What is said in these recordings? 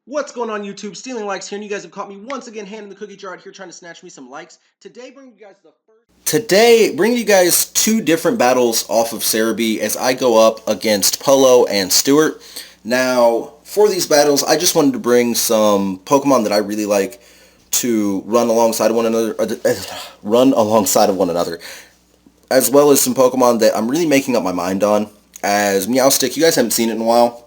What's going on YouTube? StealingLikes here, and you guys have caught me once again handing the cookie jar out here trying to snatch me some likes. Today, bringing you guys two different battles off of Cerebi as I go up against Polo and Stuart. Now, for these battles, I just wanted to bring some Pokemon that I really like to run alongside one another, as well as some Pokemon that I'm really making up my mind on. As Meowstic, you guys haven't seen it in a while.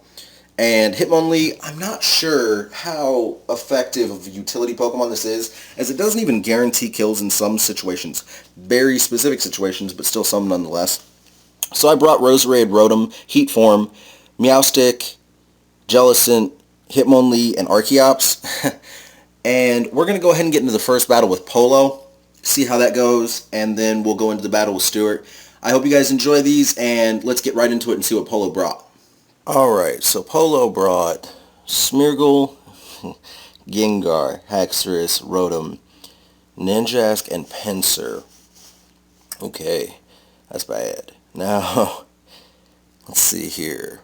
And Hitmonlee, I'm not sure how effective of a utility Pokemon this is, as it doesn't even guarantee kills in some situations. Very specific situations, but still some nonetheless. So I brought Roserade, Rotom, Heat Form, Meowstic, Jellicent, Hitmonlee, and Archeops. And we're going to go ahead and get into the first battle with Polo, see how that goes, and then we'll go into the battle with Stuart. I hope you guys enjoy these, and let's get right into it and see what Polo brought. Alright, so Polo brought Smeargle, Gengar, Haxorus, Rotom, Ninjask, and Pinsir. Okay, that's bad. Now, let's see here.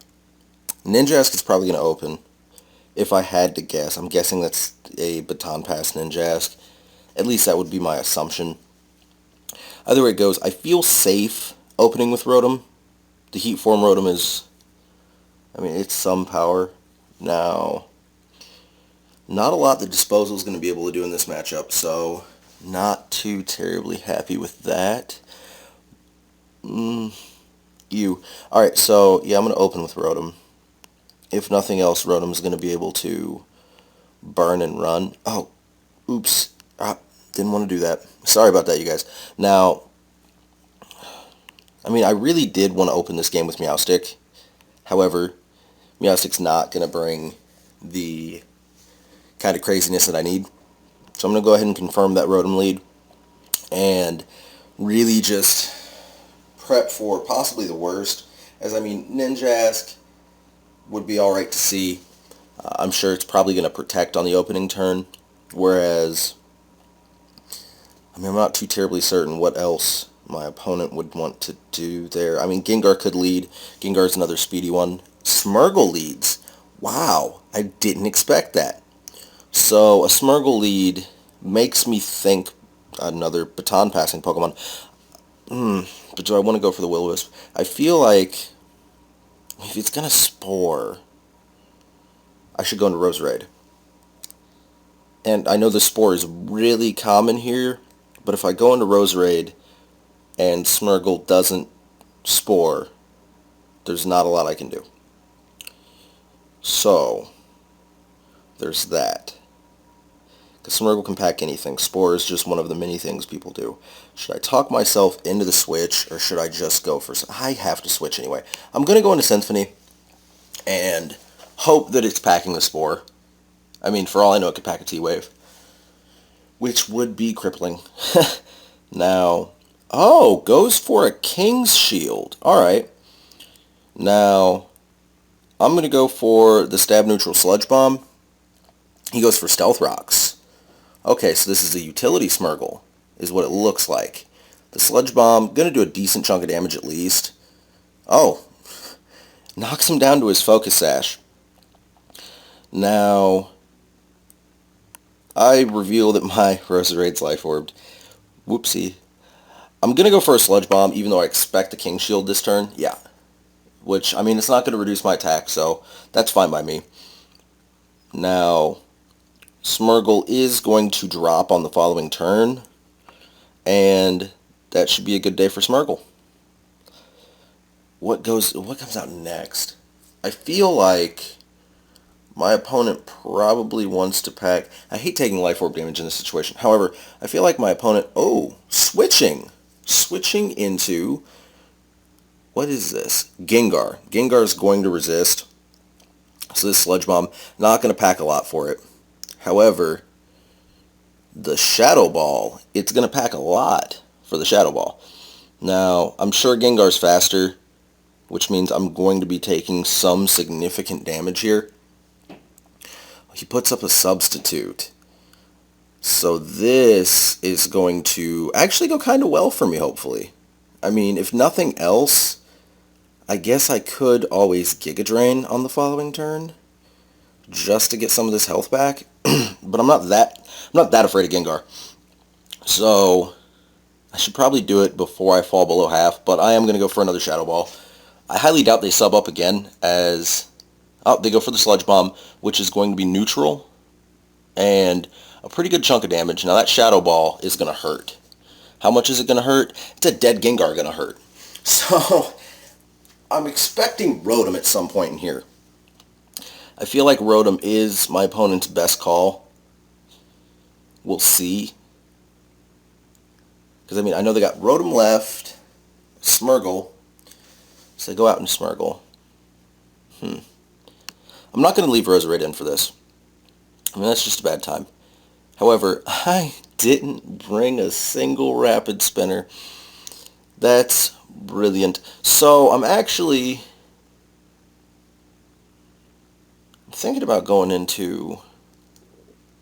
Ninjask is probably going to open. If I had to guess, I'm guessing that's a Baton Pass Ninjask. At least that would be my assumption. Either way it goes, I feel safe opening with Rotom. The Heat Form Rotom is... it's some power. Now, not a lot that Disposal is going to be able to do in this matchup, so not too terribly happy with that. Alright, so yeah, I'm going to open with Rotom. If nothing else, Rotom is going to be able to burn and run. Oh, oops. Didn't want to do that. Sorry about that, you guys. Now, I really did want to open this game with Meowstic. However, Meowstic's not going to bring the kind of craziness that I need. So I'm going to go ahead and confirm that Rotom lead and really just prep for possibly the worst. As Ninjask would be alright to see. I'm sure it's probably going to protect on the opening turn, whereas I'm not too terribly certain what else my opponent would want to do there. Gengar could lead. Gengar's another speedy one. Smeargle leads. Wow, I didn't expect that. So a Smeargle lead makes me think another baton passing Pokemon. But do I want to go for the Will-O-Wisp? I feel like if it's going to Spore, I should go into Roserade. And I know the Spore is really common here, but if I go into Roserade and Smeargle doesn't Spore, there's not a lot I can do. So, there's that. Because Smeargle can pack anything. Spore is just one of the many things people do. Should I talk myself into the switch, or should I just go for... I have to switch anyway. I'm going to go into Symphony and hope that it's packing the Spore. For all I know, it could pack a T-Wave, which would be crippling. Now, goes for a King's Shield. Alright. Now, I'm going to go for the Stab Neutral Sludge Bomb. He goes for Stealth Rocks. Okay, so this is a utility Smeargle, is what it looks like. The Sludge Bomb, going to do a decent chunk of damage at least. Oh, knocks him down to his Focus Sash. Now, I reveal that my Roserade's Life Orbed. Whoopsie. I'm going to go for a Sludge Bomb, even though I expect a King Shield this turn. Yeah. Which, it's not going to reduce my attack, so that's fine by me. Now, Smeargle is going to drop on the following turn, and that should be a good day for Smeargle. What comes out next? I feel like my opponent probably wants to pack... I hate taking Life Orb damage in this situation. However, I feel like my opponent... switching! Switching into... What is this? Gengar. Gengar is going to resist. So this Sludge Bomb, not going to pack a lot for it. However, the Shadow Ball, it's going to pack a lot for the Shadow Ball. Now, I'm sure Gengar's faster, which means I'm going to be taking some significant damage here. He puts up a Substitute. So this is going to actually go kind of well for me, hopefully. If nothing else, I guess I could always Giga Drain on the following turn, just to get some of this health back. But I'm not that afraid of Gengar. So I should probably do it before I fall below half, but I am going to go for another Shadow Ball. I highly doubt they sub up again, as... Oh, they go for the Sludge Bomb, which is going to be neutral, and a pretty good chunk of damage. Now that Shadow Ball is going to hurt. How much is it going to hurt? It's a dead Gengar going to hurt. So, I'm expecting Rotom at some point in here. I feel like Rotom is my opponent's best call. We'll see. Because, I mean, I know they got Rotom left, Smeargle, so they go out and Smeargle. I'm not going to leave Roserade in for this. I mean, that's just a bad time. However, I didn't bring a single Rapid Spinner. That's brilliant. So, I'm actually thinking about going into...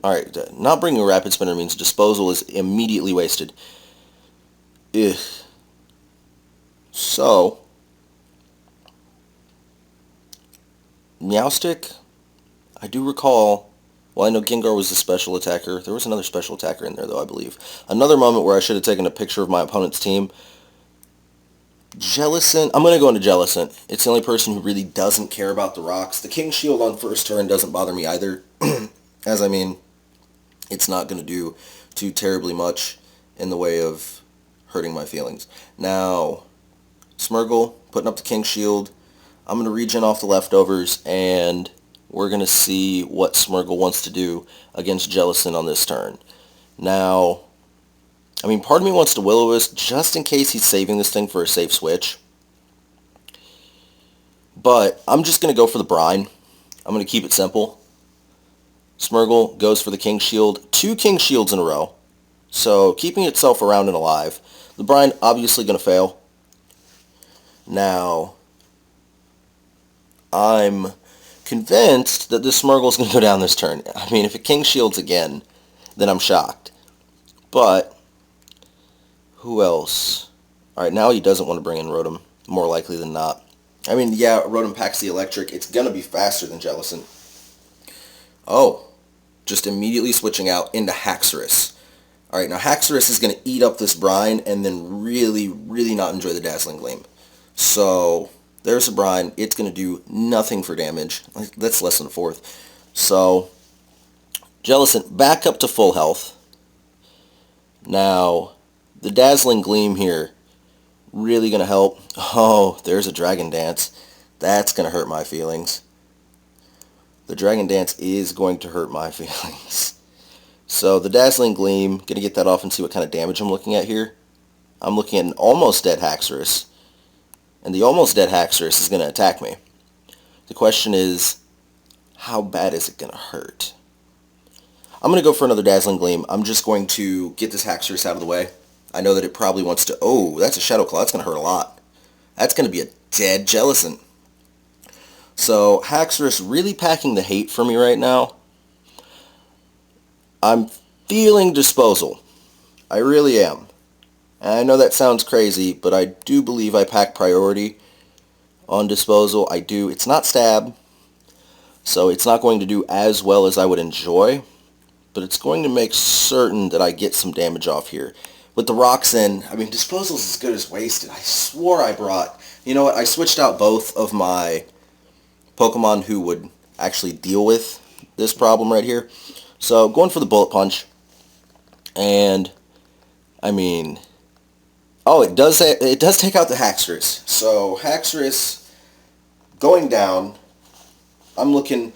Alright, not bringing a Rapid Spinner means Disposal is immediately wasted. Ugh. So, Meowstic, I do recall, well, I know Gengar was the special attacker. There was another special attacker in there, though, I believe. Another moment where I should have taken a picture of my opponent's team. Jellicent, I'm going to go into Jellicent. It's the only person who really doesn't care about the rocks. The King Shield on first turn doesn't bother me either. As I mean, it's not going to do too terribly much in the way of hurting my feelings. Now, Smeargle, putting up the King Shield. I'm going to regen off the leftovers, and we're going to see what Smeargle wants to do against Jellicent on this turn. Now, I mean, part of me wants to Will-O-Wisp just in case he's saving this thing for a safe switch. But I'm just going to go for the Brine. I'm going to keep it simple. Smeargle goes for the King Shield. 2 King Shields in a row. So, keeping itself around and alive. The Brine obviously going to fail. Now, I'm convinced that this Smeargle's going to go down this turn. I mean, if it King Shields again, then I'm shocked. But, who else? Alright, now he doesn't want to bring in Rotom, more likely than not. I mean, yeah, Rotom packs the electric. It's going to be faster than Jellicent. Oh, just immediately switching out into Haxorus. Alright, now Haxorus is going to eat up this Brine and then really, really not enjoy the Dazzling Gleam. So, there's a Brine. It's going to do nothing for damage. That's less than a fourth. So, Jellicent back up to full health. Now, the Dazzling Gleam here, really going to help. Oh, there's a Dragon Dance. That's going to hurt my feelings. The Dragon Dance is going to hurt my feelings. So, the Dazzling Gleam, going to get that off and see what kind of damage I'm looking at here. I'm looking at an almost dead Haxorus. And the almost dead Haxorus is going to attack me. The question is, how bad is it going to hurt? I'm going to go for another Dazzling Gleam. I'm just going to get this Haxorus out of the way. I know that it probably wants to... Oh, that's a Shadow Claw. That's going to hurt a lot. That's going to be a dead Jellicent. So, Haxorus really packing the hate for me right now. I'm feeling Disposal. I really am. And I know that sounds crazy, but I do believe I pack priority on Disposal. I do. It's not Stab, so it's not going to do as well as I would enjoy, but it's going to make certain that I get some damage off here. With the rocks in, I mean, Disposal's as good as wasted. I swore I brought... You know what? I switched out both of my Pokemon who would actually deal with this problem right here. So, going for the Bullet Punch. And, I mean... Oh, it does take out the Haxorus. So, Haxorus going down. I'm looking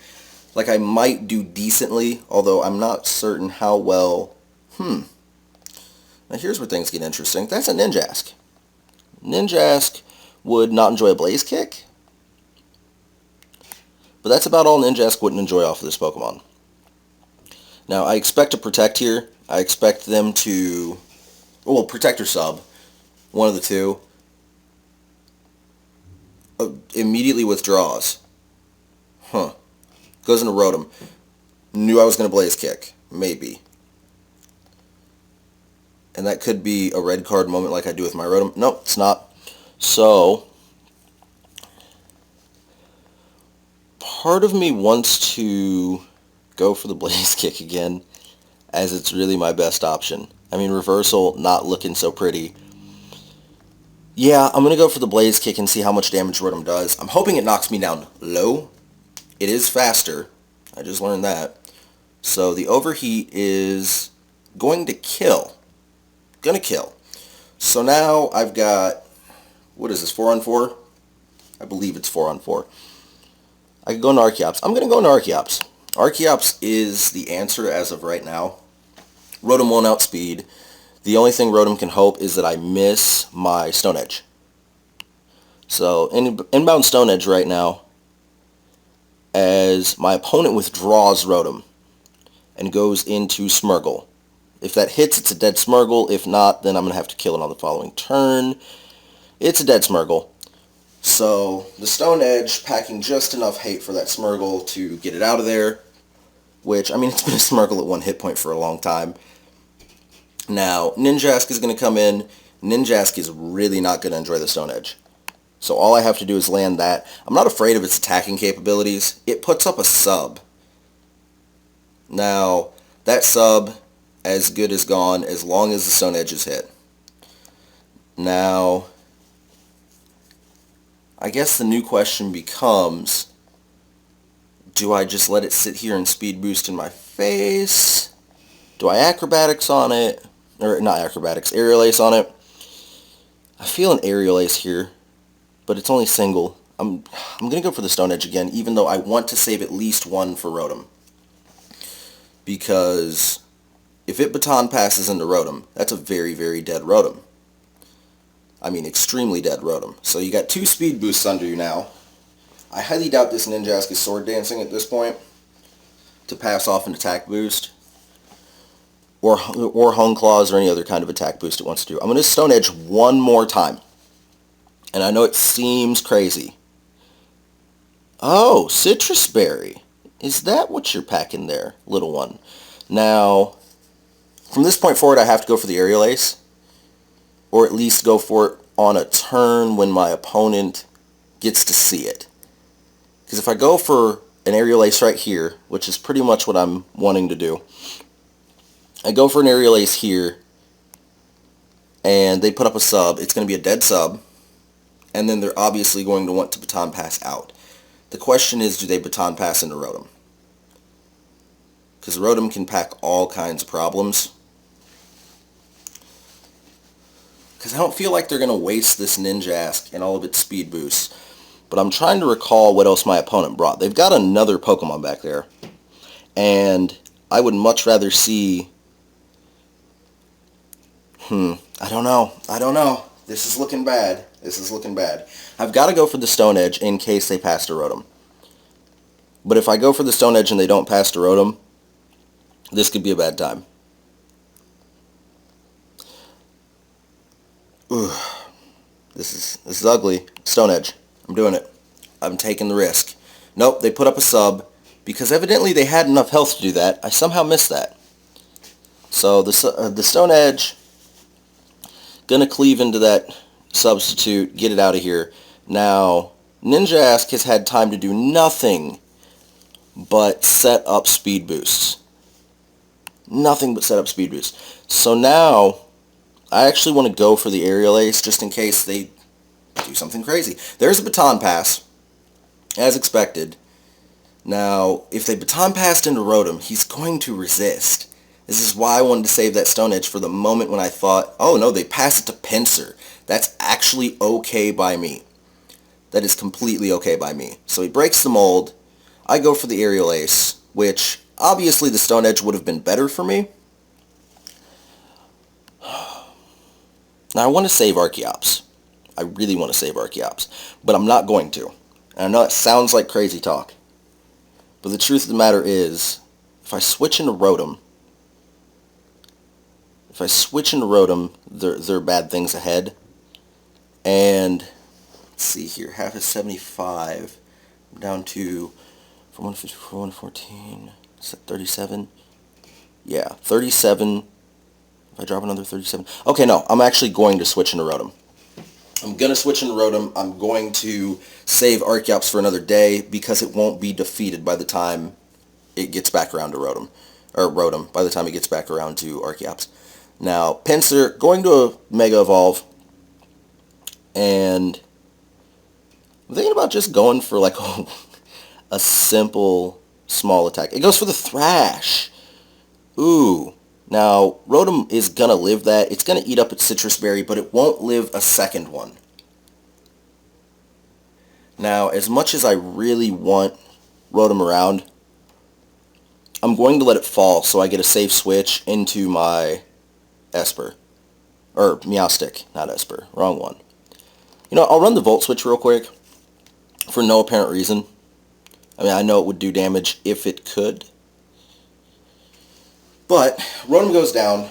like I might do decently, although I'm not certain how well. Now, here's where things get interesting. That's a Ninjask. Ninjask would not enjoy a Blaze Kick. But that's about all Ninjask wouldn't enjoy off of this Pokemon. Now, I expect to Protect here. I expect them to... Well, Protect or Sub. One of the two. Immediately withdraws. Goes into Rotom. Knew I was going to Blaze Kick. Maybe. And that could be a red card moment like I do with my Rotom. Nope, it's not. So, Part of me wants to go for the Blaze Kick again, as it's really my best option. I mean, reversal not looking so pretty. Yeah, I'm going to go for the Blaze Kick and see how much damage Rotom does. I'm hoping it knocks me down low. It is faster. I just learned that. So the Overheat is going to kill. Gonna kill. So now I've got, what is this, 4 on 4? I believe it's 4 on 4. I could go into Archeops. I'm going to go into Archeops. Archeops is the answer as of right now. Rotom won't outspeed. The only thing Rotom can hope is that I miss my Stone Edge. So inbound Stone Edge right now, as my opponent withdraws Rotom and goes into Smeargle. If that hits, it's a dead Smeargle. If not, then I'm going to have to kill it on the following turn. It's a dead Smeargle. So the Stone Edge packing just enough hate for that Smeargle to get it out of there. Which, I mean, it's been a Smeargle at 1 hit point for a long time. Now, Ninjask is going to come in. Ninjask is really not going to enjoy the Stone Edge. So all I have to do is land that. I'm not afraid of its attacking capabilities. It puts up a sub. Now, that sub, as good as gone, as long as the Stone Edge is hit. Now, I guess the new question becomes, do I just let it sit here and speed boost in my face? Do I acrobatics on it? Or not acrobatics, aerial ace on it? I feel an aerial ace here, but it's only single. I'm going to go for the Stone Edge again, even though I want to save at least one for Rotom. Because if it baton passes into Rotom, that's a very, very dead Rotom. I mean, extremely dead Rotom. So you got 2 speed boosts under you now. I highly doubt this Ninjask is sword dancing at this point to pass off an attack boost. Or Hone Claws or any other kind of attack boost it wants to do. I'm going to Stone Edge one more time. And I know it seems crazy. Oh, Citrus Berry. Is that what you're packing there, little one? Now, from this point forward, I have to go for the Aerial Ace. Or at least go for it on a turn when my opponent gets to see it. Because if I go for an Aerial Ace right here, which is pretty much what I'm wanting to do, I go for an Aerial Ace here, and they put up a sub. It's going to be a dead sub, and then they're obviously going to want to baton pass out. The question is, do they baton pass into Rotom? Because Rotom can pack all kinds of problems. Because I don't feel like they're going to waste this Ninjask and all of its speed boosts. But I'm trying to recall what else my opponent brought. They've got another Pokemon back there. And I would much rather see... I don't know. This is looking bad. I've got to go for the Stone Edge in case they pass to Rotom. But if I go for the Stone Edge and they don't pass to Rotom, this could be a bad time. Ooh, this is ugly. Stone Edge. I'm doing it. I'm taking the risk. Nope, they put up a sub. Because evidently they had enough health to do that. I somehow missed that. So the Stone Edge, gonna cleave into that substitute, get it out of here. Now, Ninjask has had time to do nothing but set up speed boosts. Nothing but set up speed boosts. So now, I actually want to go for the Aerial Ace just in case they do something crazy. There's a baton pass, as expected. Now, if they baton passed into Rotom, he's going to resist. This is why I wanted to save that Stone Edge for the moment when I thought, oh no, they pass it to Pinsir. That's actually okay by me. That is completely okay by me. So he breaks the mold. I go for the Aerial Ace, which obviously the Stone Edge would have been better for me. Now I want to save Archeops. I really want to save Archeops. But I'm not going to. And I know it sounds like crazy talk. But the truth of the matter is, if I switch into Rotom, there are bad things ahead. And, let's see here, half is 75. I'm down to, from 154, 114, is that 37? Yeah, 37. If I drop another 37. Okay, no, I'm actually going to switch into Rotom. I'm going to switch into Rotom. I'm going to save Archeops for another day because it won't be defeated by the time it gets back around to Rotom. Or Rotom, by the time it gets back around to Archeops. Now, Pinsir, going to a Mega Evolve. And I'm thinking about just going for like a simple small attack. It goes for the Thrash. Ooh. Now, Rotom is going to live that. It's going to eat up its Citrus Berry, but it won't live a second one. Now, as much as I really want Rotom around, I'm going to let it fall so I get a safe switch into my Esper. Or Meowstic, not Esper. Wrong one. You know, I'll run the Volt Switch real quick for no apparent reason. I mean, I know it would do damage if it could. But Rotom goes down.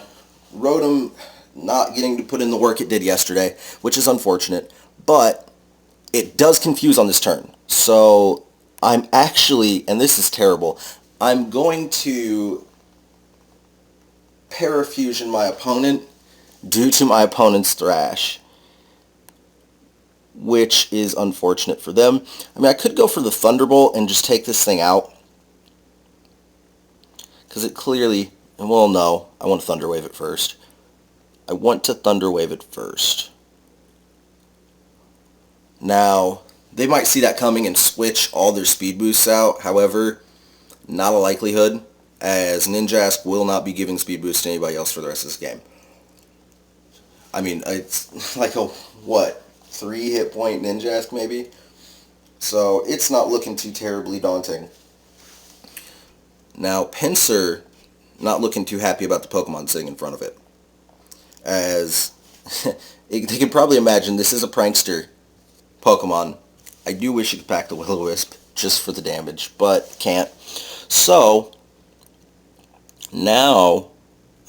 Rotom not getting to put in the work it did yesterday, which is unfortunate. But it does confuse on this turn. So I'm actually, and this is terrible, I'm going to Parafusion my opponent due to my opponent's Thrash, which is unfortunate for them. I mean, I could go for the Thunderbolt and just take this thing out, because it clearly, well, no, I want to Thunder Wave it first. I want to Thunder Wave it first. Now, they might see that coming and switch all their speed boosts out. However, not a likelihood, as Ninjask will not be giving speed boost to anybody else for the rest of this game. I mean, it's like a, what, 3 hit point Ninjask maybe? So it's not looking too terribly daunting. Now, Pinsir, not looking too happy about the Pokemon sitting in front of it. As they can probably imagine, this is a prankster Pokemon. I do wish you could pack the Will-O-Wisp just for the damage, but can't. So, now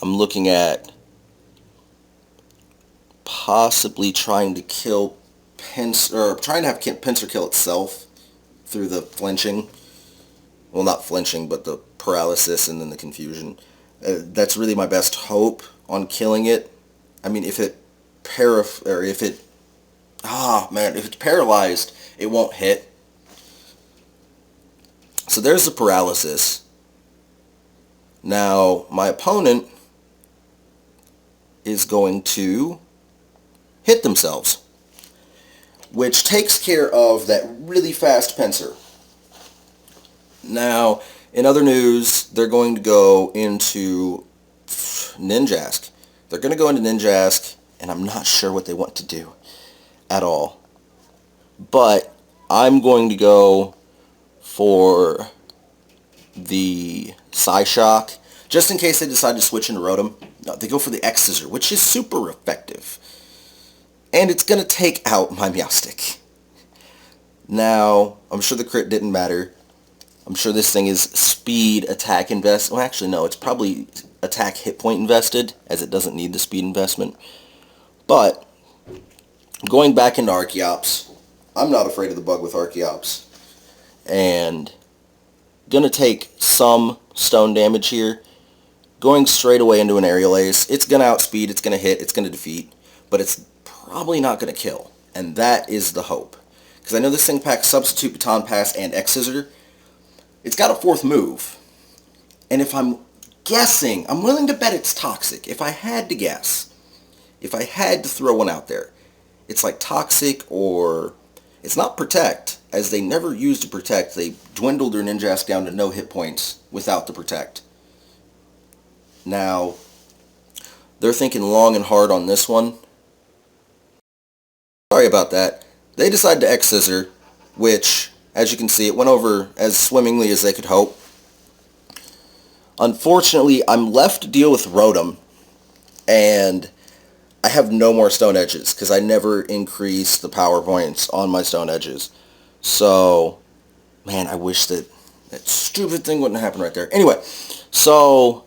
I'm looking at possibly trying to kill Pinsir, or trying to have Pinsir kill itself through the flinching. Well, not flinching, but the paralysis and then the confusion. That's really my best hope on killing it. I mean, if it's paralyzed, it won't hit. So there's the paralysis. Now, my opponent is going to hit themselves, which takes care of that really fast Pinsir. Now, in other news, they're going to go into Ninjask. They're going to go into Ninjask, and I'm not sure what they want to do at all. But I'm going to go for the Psyshock, just in case they decide to switch into Rotom. No, they go for the X-Scissor, which is super effective. And it's going to take out my Meowstic. Now, I'm sure the crit didn't matter. I'm sure this thing is speed, attack, invest. Well, actually, no. It's probably attack, hit point invested, as it doesn't need the speed investment. But, going back into Archeops, I'm not afraid of the bug with Archeops. And going to take some stone damage here. Going straight away into an Aerial Ace. It's going to outspeed, it's going to hit, it's going to defeat. But it's probably not going to kill. And that is the hope. Because I know this thing packs Substitute, Baton Pass, and X-Scissor. It's got a 4th move. And if I'm guessing, I'm willing to bet it's Toxic. If I had to guess, if I had to throw one out there, it's like Toxic, or it's not Protect, as they never used to Protect. They dwindled their Ninjask down to no hit points without the Protect. Now, they're thinking long and hard on this one. Sorry about that. They decided to X-Scissor, which, as you can see, it went over as swimmingly as they could hope. Unfortunately, I'm left to deal with Rotom, and I have no more Stone Edges, because I never increased the power points on my Stone Edges. So, man, I wish that stupid thing wouldn't happen right there. Anyway, so,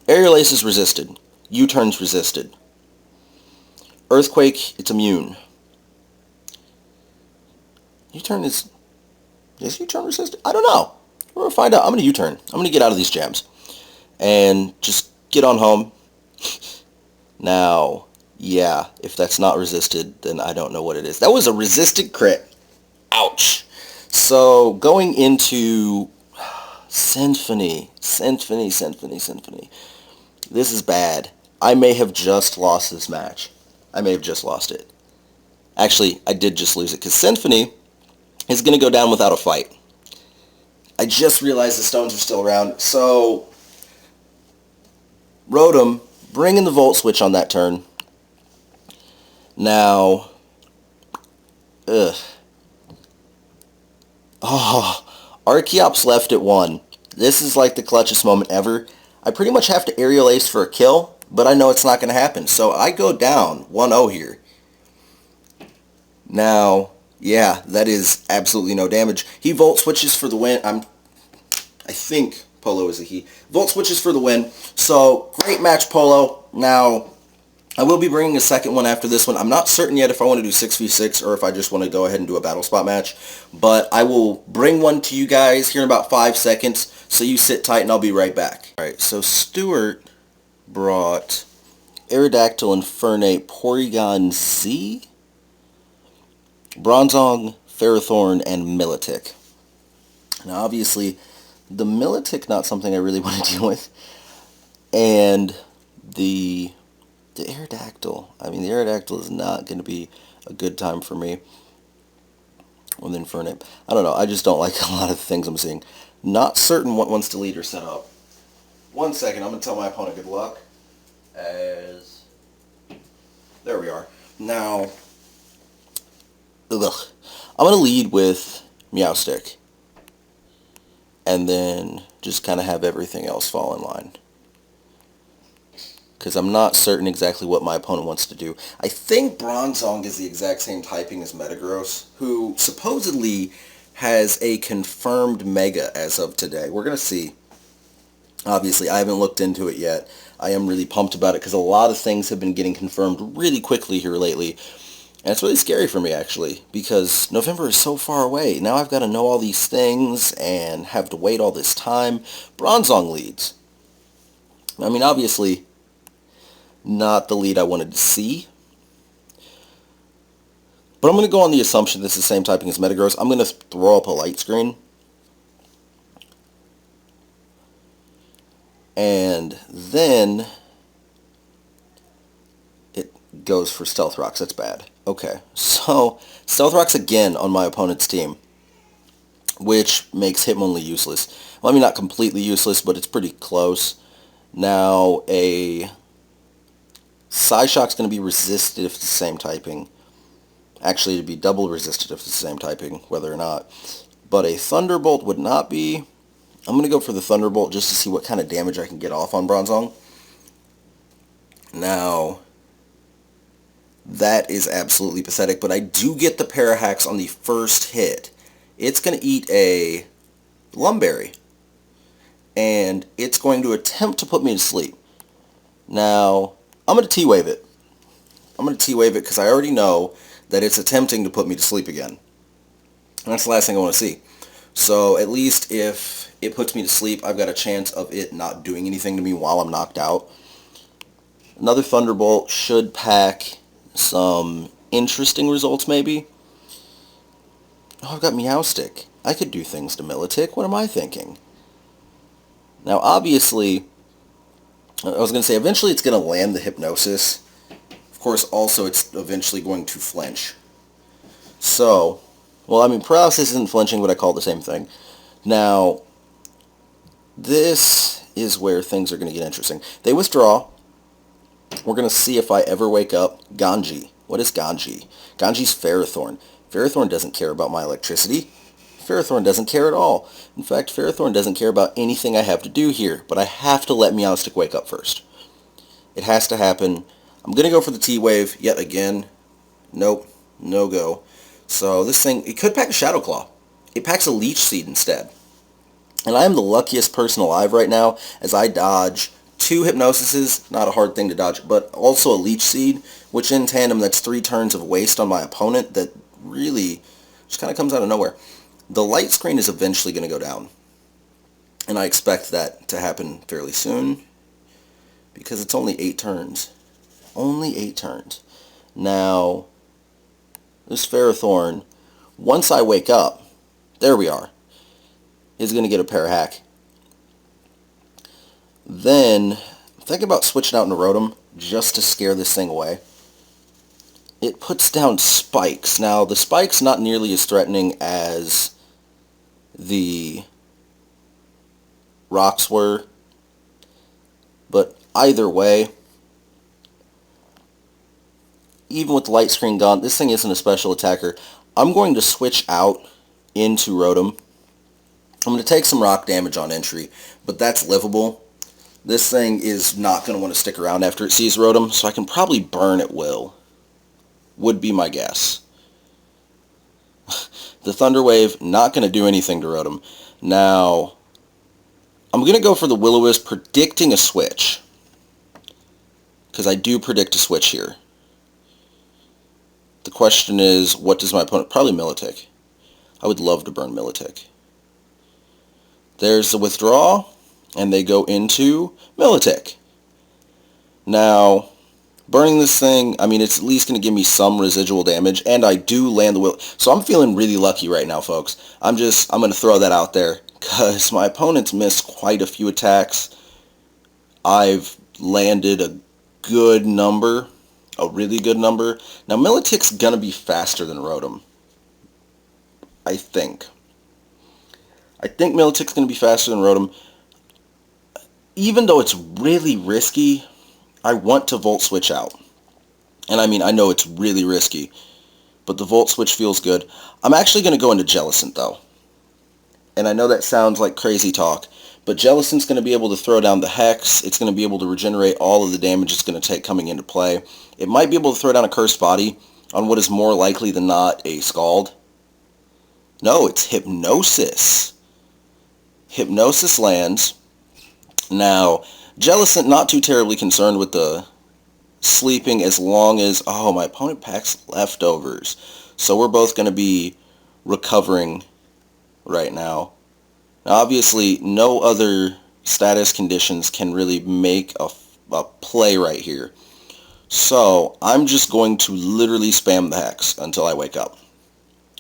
Aerial Ace is resisted. U-Turn's resisted. Earthquake, it's immune. U-Turn is U-Turn resistant? I don't know. We're going to find out. I'm going to U-Turn. I'm going to get out of these jams. And just get on home. Now, Yeah, if that's not resisted, then I don't know what it is. That was a resisted crit. Ouch. So going into Symphony. This is bad. I may have just lost this match. I may have just lost it. Actually, I did just lose it because Symphony is going to go down without a fight. I just realized the stones are still around. So, Rotom, bring in the Volt Switch on that turn. Now, Archeops left at 1. This is like the clutchest moment ever. I pretty much have to Aerial Ace for a kill, but I know it's not going to happen. So I go down 1-0 here. Now, yeah, that is absolutely no damage. He Volt Switches for the win. I think Polo is a he. Volt Switches for the win. So, great match, Polo. Now, I will be bringing a second one after this one. I'm not certain yet if I want to do 6v6 or if I just want to go ahead and do a battle spot match. But I will bring one to you guys here in about 5 seconds. So you sit tight and I'll be right back. Alright, so Stuart brought Aerodactyl, Infernape, Porygon Z, Bronzong, Ferrothorn, and Milotic. Now obviously, the Milotic not something I really want to deal with. And the Aerodactyl. I mean, the Aerodactyl is not going to be a good time for me with Infernape. I don't know. I just don't like a lot of the things I'm seeing. Not certain what one's to lead or set up. 1 second. I'm going to tell my opponent good luck. There we are. Now, I'm going to lead with Meowstic. And then just kind of have everything else fall in line. Because I'm not certain exactly what my opponent wants to do. I think Bronzong is the exact same typing as Metagross, who supposedly has a confirmed Mega as of today. We're going to see. Obviously, I haven't looked into it yet. I am really pumped about it because a lot of things have been getting confirmed really quickly here lately. And it's really scary for me, actually, because November is so far away. Now I've got to know all these things and have to wait all this time. Bronzong leads. I mean, obviously, not the lead I wanted to see. But I'm going to go on the assumption this is the same typing as Metagross. I'm going to throw up a light screen. And then it goes for Stealth Rocks. That's bad. Okay, so Stealth Rocks again on my opponent's team, which makes Hitmonlee useless. Well, I mean, not completely useless, but it's pretty close. Now, a Psyshock's going to be resisted if it's the same typing. Actually, it'd be double resisted if it's the same typing, whether or not. But a Thunderbolt would not be. I'm going to go for the Thunderbolt just to see what kind of damage I can get off on Bronzong. Now, that is absolutely pathetic, but I do get the Parahacks on the first hit. It's going to eat a Lumberry, and it's going to attempt to put me to sleep. Now, I'm going to T-Wave it. I'm going to T-Wave it because I already know that it's attempting to put me to sleep again. And that's the last thing I want to see. So at least if it puts me to sleep, I've got a chance of it not doing anything to me while I'm knocked out. Another Thunderbolt should pack some interesting results, maybe. Oh, I've got Meowstic. I could do things to Milotic. What am I thinking? Now, obviously, I was going to say, eventually it's going to land the Hypnosis. Of course, also, it's eventually going to flinch. So, well, I mean, Paralysis isn't flinching, but I call it the same thing. Now, this is where things are going to get interesting. They withdraw. We're going to see if I ever wake up. Ganji. What is Ganji? Ganji's Ferrothorn. Ferrothorn doesn't care about my electricity. Ferrothorn doesn't care at all. In fact, Ferrothorn doesn't care about anything I have to do here, but I have to let Meowstic wake up first. It has to happen. I'm going to go for the T-Wave yet again. Nope. No go. So this thing, it could pack a Shadow Claw. It packs a Leech Seed instead. And I am the luckiest person alive right now as I dodge 2 Hypnosises, not a hard thing to dodge, but also a Leech Seed, which in tandem, that's 3 turns of waste on my opponent that really just kind of comes out of nowhere. The light screen is eventually going to go down. And I expect that to happen fairly soon because it's only 8 turns. only 8 turns. Now, this Ferrothorn, once I wake up, there we are, is going to get a Parahack. Then, think about switching out into Rotom just to scare this thing away. It puts down Spikes. Now, the Spike's not nearly as threatening as the Rocks were, but either way, even with the Light Screen gone, this thing isn't a special attacker. I'm going to switch out into Rotom. I'm going to take some rock damage on entry, but that's livable. This thing is not going to want to stick around after it sees Rotom, so I can probably burn at will. Would be my guess. The Thunder Wave, not going to do anything to Rotom. Now, I'm going to go for the Will-O-Wisp, predicting a switch. Because I do predict a switch here. The question is, what does my opponent... Probably Militech. I would love to burn Militech. There's the withdraw, and they go into Militech. Now, burning this thing, I mean, it's at least going to give me some residual damage, and I do land the will. So I'm feeling really lucky right now, folks. I'm going to throw that out there, because my opponent's missed quite a few attacks. I've landed a good number, a really good number. Now, Militech's going to be faster than Rotom, I think. I think Militech's going to be faster than Rotom. Even though it's really risky, I want to Volt Switch out. And I mean, I know it's really risky, but the Volt Switch feels good. I'm actually going to go into Jellicent, though. And I know that sounds like crazy talk, but Jellicent's going to be able to throw down the Hex. It's going to be able to regenerate all of the damage it's going to take coming into play. It might be able to throw down a Cursed Body on what is more likely than not a Scald. No, it's Hypnosis. Hypnosis lands. Now, Jellicent not too terribly concerned with the sleeping as long as... Oh, my opponent packs Leftovers. So we're both going to be recovering right now. Now, obviously, no other status conditions can really make a play right here. So, I'm just going to literally spam the Hex until I wake up.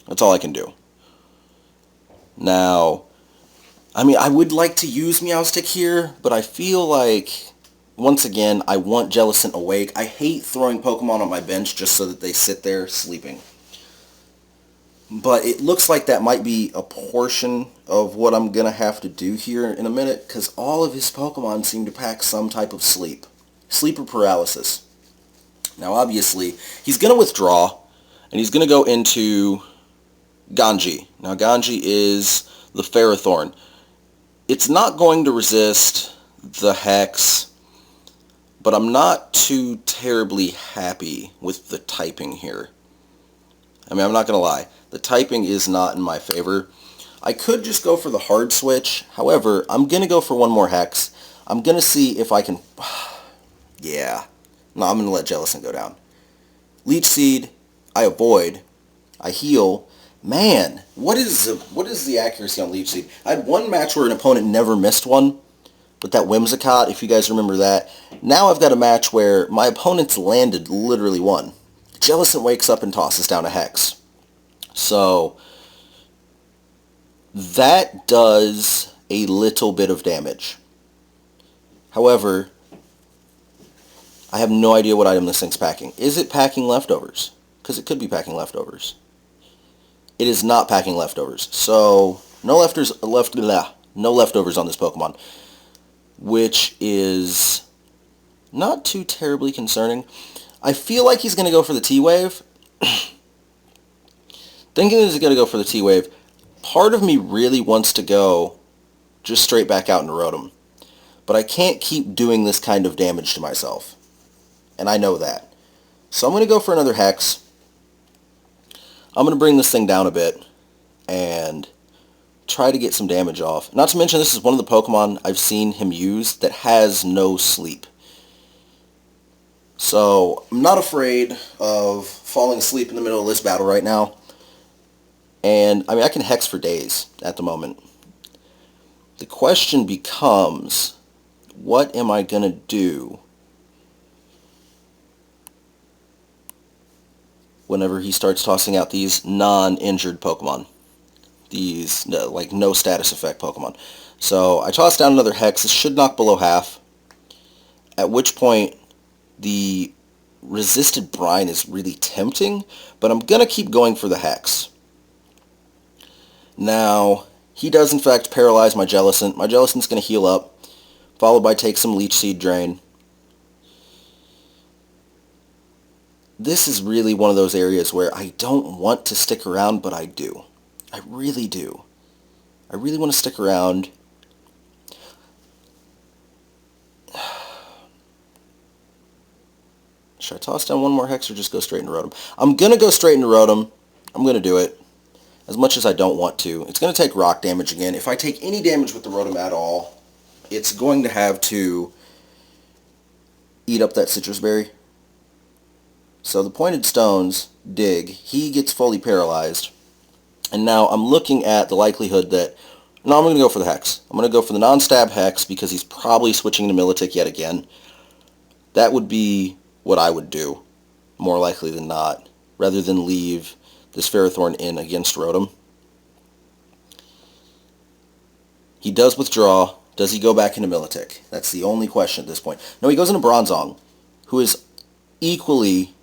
That's all I can do. Now, I mean, I would like to use Meowstic here, but I feel like, once again, I want Jellicent awake. I hate throwing Pokemon on my bench just so that they sit there sleeping. But it looks like that might be a portion of what I'm going to have to do here in a minute, because all of his Pokemon seem to pack some type of sleep. Sleep or paralysis. Now, obviously, he's going to withdraw, and he's going to go into Ganji. Now, Ganji is the Ferrothorn. It's not going to resist the Hex, but I'm not too terribly happy with the typing here. I mean, I'm not going to lie. The typing is not in my favor. I could just go for the hard switch. However, I'm going to go for one more Hex. I'm going to see if I can... Yeah. No, I'm going to let Jellicent go down. Leech Seed. I avoid. I heal. Man, what is the accuracy on Leech Seed? I had one match where an opponent never missed one with that Whimsicott, if you guys remember that. Now I've got a match where my opponent's landed literally one. Jellicent wakes up and tosses down a Hex. So, that does a little bit of damage. However, I have no idea what item this thing's packing. Is it packing Leftovers? Because it could be packing Leftovers. It is not packing Leftovers. So, no leftovers on this Pokemon, which is not too terribly concerning. I feel like he's going to go for the T-Wave. Thinking he's going to go for the T-Wave, part of me really wants to go just straight back out into Rotom. But I can't keep doing this kind of damage to myself. And I know that. So I'm going to go for another Hex. I'm going to bring this thing down a bit and try to get some damage off. Not to mention, this is one of the Pokemon I've seen him use that has no sleep. So, I'm not afraid of falling asleep in the middle of this battle right now. And, I mean, I can Hex for days at the moment. The question becomes, what am I going to do whenever he starts tossing out these non-injured Pokemon. These, like, no status effect Pokemon. So I toss down another Hex. This should knock below half. At which point, the resisted Brine is really tempting, but I'm going to keep going for the Hex. Now, he does in fact paralyze my Jellicent. My Jellicent's going to heal up, followed by take some Leech Seed Drain. This is really one of those areas where I don't want to stick around, but I do. I really do. I really want to stick around. Should I toss down one more Hex or just go straight into Rotom? I'm going to go straight into Rotom. I'm going to do it. As much as I don't want to. It's going to take rock damage again. If I take any damage with the Rotom at all, it's going to have to eat up that Citrus Berry. So the Pointed Stones dig. He gets fully paralyzed. And now I'm looking at the likelihood that... No, I'm going to go for the Hex. I'm going to go for the non-stab Hex because he's probably switching to Milotic yet again. That would be what I would do, more likely than not, rather than leave this Ferrothorn in against Rotom. He does withdraw. Does he go back into Milotic? That's the only question at this point. No, he goes into Bronzong, who is equally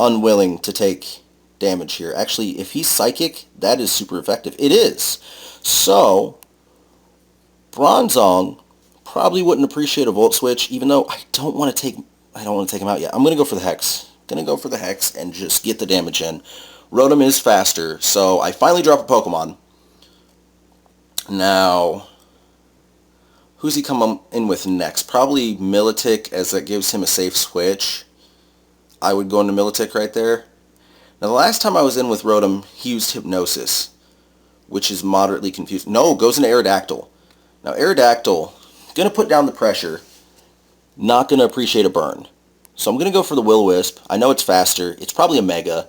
unwilling to take damage here. Actually, if he's Psychic, that is super effective. It is. So, Bronzong probably wouldn't appreciate a Volt Switch, even though I don't want to take him out yet. I'm going to go for the Hex. Going to go for the Hex and just get the damage in. Rotom is faster, so I finally drop a Pokemon. Now, who's he come in with next? Probably Milotic, as that gives him a safe switch. I would go into Milotic right there. Now, the last time I was in with Rotom, he used Hypnosis, which is moderately confusing. No, goes into Aerodactyl. Now, Aerodactyl, going to put down the pressure, not going to appreciate a burn. So I'm going to go for the Will-O-Wisp. I know it's faster. It's probably a Mega.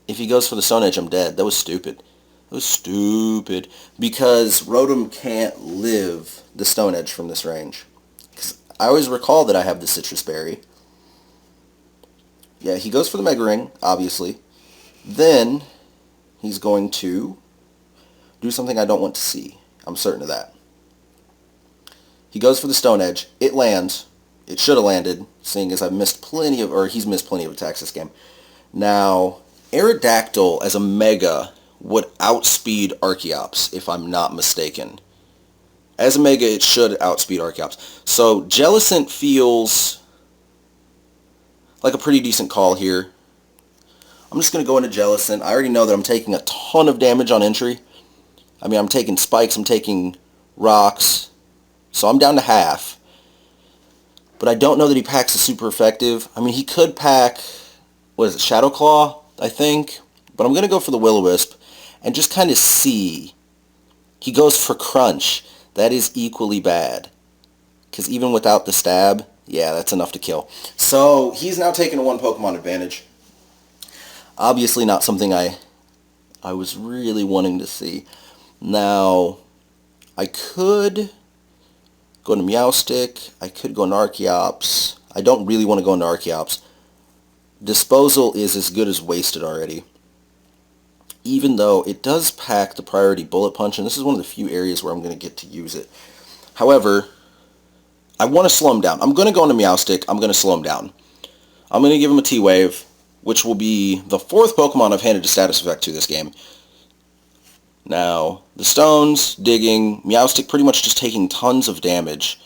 If he goes for the Stone Edge, I'm dead. That was stupid. That was stupid. Because Rotom can't live the Stone Edge from this range. Because I always recall that I have the Citrus Berry. Yeah, he goes for the Mega Ring, obviously. Then he's going to do something I don't want to see. I'm certain of that. He goes for the Stone Edge. It lands. It should have landed, seeing as he's missed plenty of attacks this game. Now, Aerodactyl as a Mega would outspeed Archeops, if I'm not mistaken. As a Mega, it should outspeed Archeops. So, Jellicent feels like a pretty decent call here. I'm just going to go into Jellicent. I already know that I'm taking a ton of damage on entry. I mean, I'm taking spikes, I'm taking rocks. So I'm down to half. But I don't know that he packs a super effective. I mean, he could pack, what is it, Shadow Claw, I think. But I'm going to go for the Will-O-Wisp and just kind of see. He goes for Crunch. That is equally bad. Because even without the stab, yeah, that's enough to kill. So he's now taking a one Pokemon advantage. Obviously not something I was really wanting to see. Now, I could go into Meowstic. I could go into Archeops. I don't really want to go into Archeops. Disposal is as good as wasted already. Even though it does pack the priority Bullet Punch, and this is one of the few areas where I'm going to get to use it. However, I want to slow him down. I'm going to go into Meowstic. I'm going to slow him down. I'm going to give him a T-Wave, which will be the fourth Pokemon I've handed a status effect to this game. Now, the Stones, digging, Meowstic pretty much just taking tons of damage.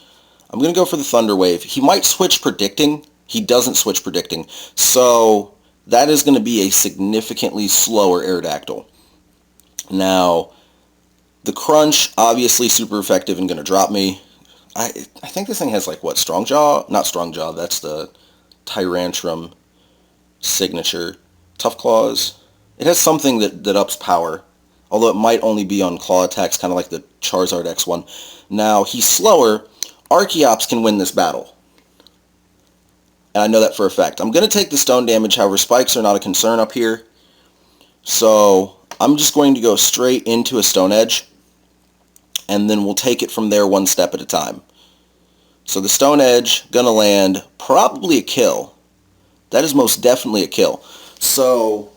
I'm going to go for the Thunder Wave. He might switch Predicting. He doesn't switch Predicting. So, that is going to be a significantly slower Aerodactyl. Now, the Crunch, obviously super effective and going to drop me. I think this thing has like, what, Strong Jaw? Not Strong Jaw, that's the Tyrantrum signature. Tough Claws. It has something that ups power. Although it might only be on claw attacks, kind of like the Charizard X1. Now, he's slower. Archeops can win this battle. And I know that for a fact. I'm going to take the stone damage, however, spikes are not a concern up here. So, I'm just going to go straight into a Stone Edge. And then we'll take it from there one step at a time. So the Stone Edge, going to land probably a kill. That is most definitely a kill. So,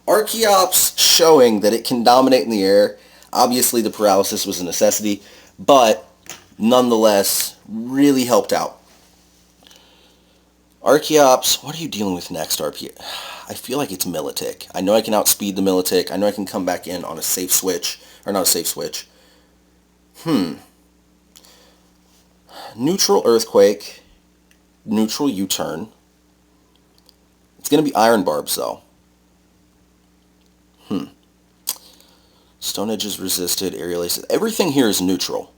Archeops showing that it can dominate in the air. Obviously, the paralysis was a necessity, but nonetheless, really helped out. Archeops, what are you dealing with next, RP? I feel like it's Militic. I know I can outspeed the Militic. I know I can come back in on a safe switch. Or not a safe switch. Neutral Earthquake. Neutral U-turn. It's going to be Iron Barbs, though. Stone Edge is resisted. Aerial Aces. Everything here is neutral.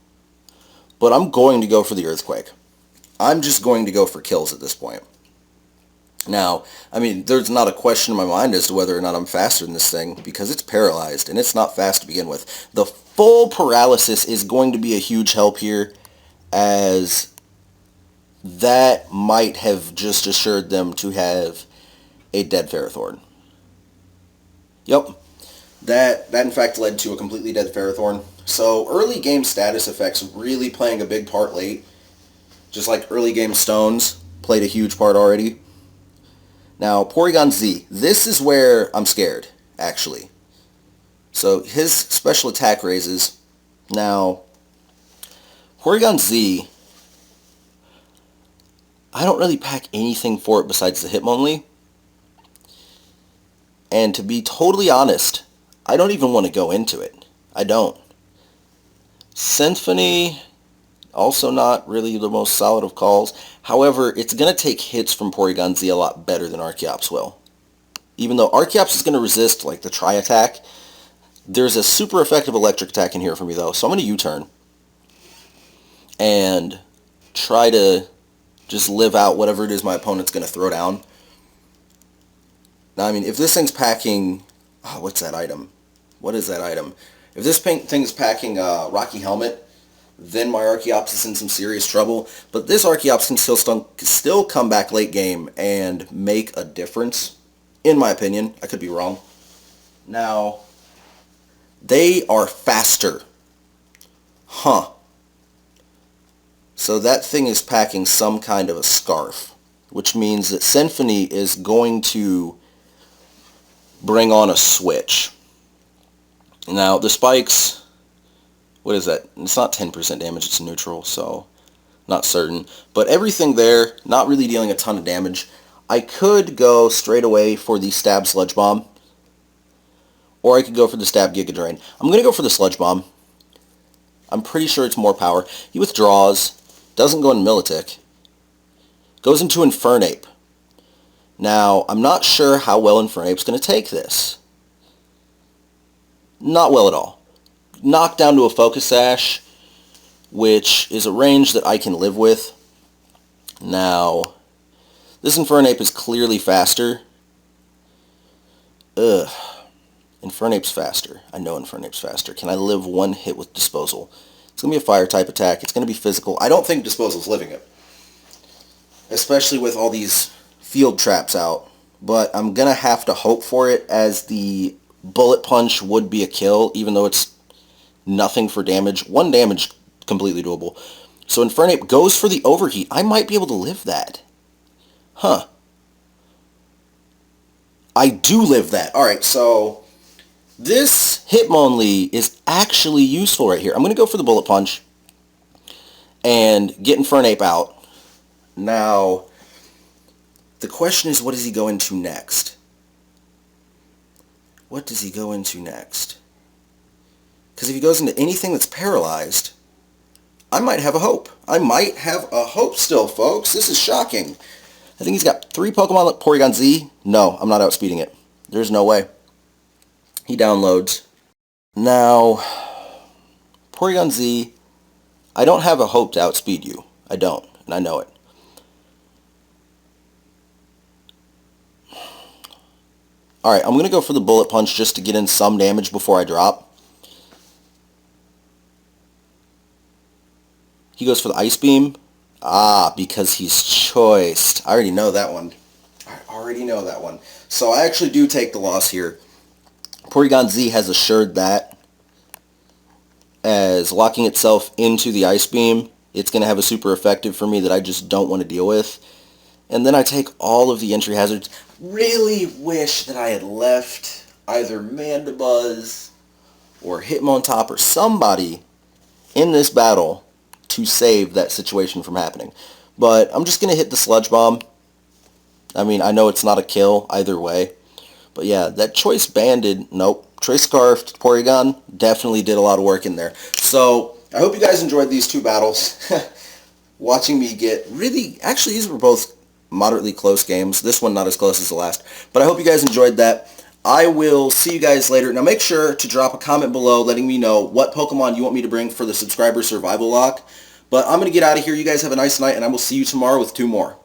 But I'm going to go for the Earthquake. I'm just going to go for kills at this point. Now, I mean, there's not a question in my mind as to whether or not I'm faster than this thing, because it's paralyzed, and it's not fast to begin with. The full paralysis is going to be a huge help here, as that might have just assured them to have a dead Ferrothorn. Yep. That in fact led to a completely dead Ferrothorn. So early game status effects really playing a big part late. Just like early game stones played a huge part already. Now, Porygon Z. This is where I'm scared, actually. So his special attack raises. Now, Porygon Z, I don't really pack anything for it besides the Hitmonlee. And to be totally honest, I don't even want to go into it. I don't. Symphony, also not really the most solid of calls. However, it's going to take hits from Porygon Z a lot better than Archeops will. Even though Archeops is going to resist like the Tri-Attack, there's a super effective electric attack in here for me though. So I'm going to U-turn and try to just live out whatever it is my opponent's going to throw down. Now, I mean, if this thing's packing... Oh, what's that item? What is that item? If this thing's packing Rocky Helmet, then my Archeops is in some serious trouble. But this Archeops can still come back late game and make a difference, in my opinion. I could be wrong. Now, they are faster. Huh. So that thing is packing some kind of a scarf, which means that Symphony is going to bring on a switch. Now, the spikes, what is that? It's not 10% damage, it's neutral, so not certain. But everything there, not really dealing a ton of damage. I could go straight away for the Stab Sludge Bomb, or I could go for the Stab Giga Drain. I'm going to go for the Sludge Bomb. I'm pretty sure it's more power. He withdraws, doesn't go in Militic, goes into Infernape. Now, I'm not sure how well Infernape's going to take this. Not well at all. Knocked down to a Focus Sash, which is a range that I can live with. Now, this Infernape is clearly faster. Infernape's faster. I know Infernape's faster. Can I live one hit with Disposal? It's going to be a Fire-type attack. It's going to be physical. I don't think Disposal's living it, especially with all these field traps out. But I'm going to have to hope for it, as the Bullet Punch would be a kill, even though it's nothing for damage. 1 damage, completely doable. So Infernape goes for the Overheat. I might be able to live that. Huh. I do live that. Alright, so this Hitmonlee is actually useful right here. I'm going to go for the Bullet Punch and get Infernape out. Now, the question is, what does he go into next? What does he go into next? Because if he goes into anything that's paralyzed, I might have a hope. I might have a hope still, folks. This is shocking. I think he's got 3 Pokemon like Porygon Z. No, I'm not outspeeding it. There's no way. He downloads. Now, Porygon Z, I don't have a hope to outspeed you. I don't, and I know it. Alright, I'm going to go for the Bullet Punch just to get in some damage before I drop. He goes for the Ice Beam. Ah, because he's choiced. I already know that one. So I actually do take the loss here. Porygon Z has assured that, as locking itself into the Ice Beam, it's going to have a super effective for me that I just don't want to deal with. And then I take all of the entry hazards. Really wish that I had left either Mandibuzz or Hitmontop or somebody in this battle to save that situation from happening. But I'm just going to hit the Sludge Bomb. I mean, I know it's not a kill either way. But yeah, that Choice Banded, nope. Choice Scarfed Porygon definitely did a lot of work in there. So I hope you guys enjoyed these two battles. Watching me get really, actually these were both moderately close games. This one not as close as the last. But I hope you guys enjoyed that. I will see you guys later. Now make sure to drop a comment below letting me know what Pokemon you want me to bring for the subscriber survival lock. But I'm going to get out of here. You guys have a nice night, and I will see you tomorrow with 2 more.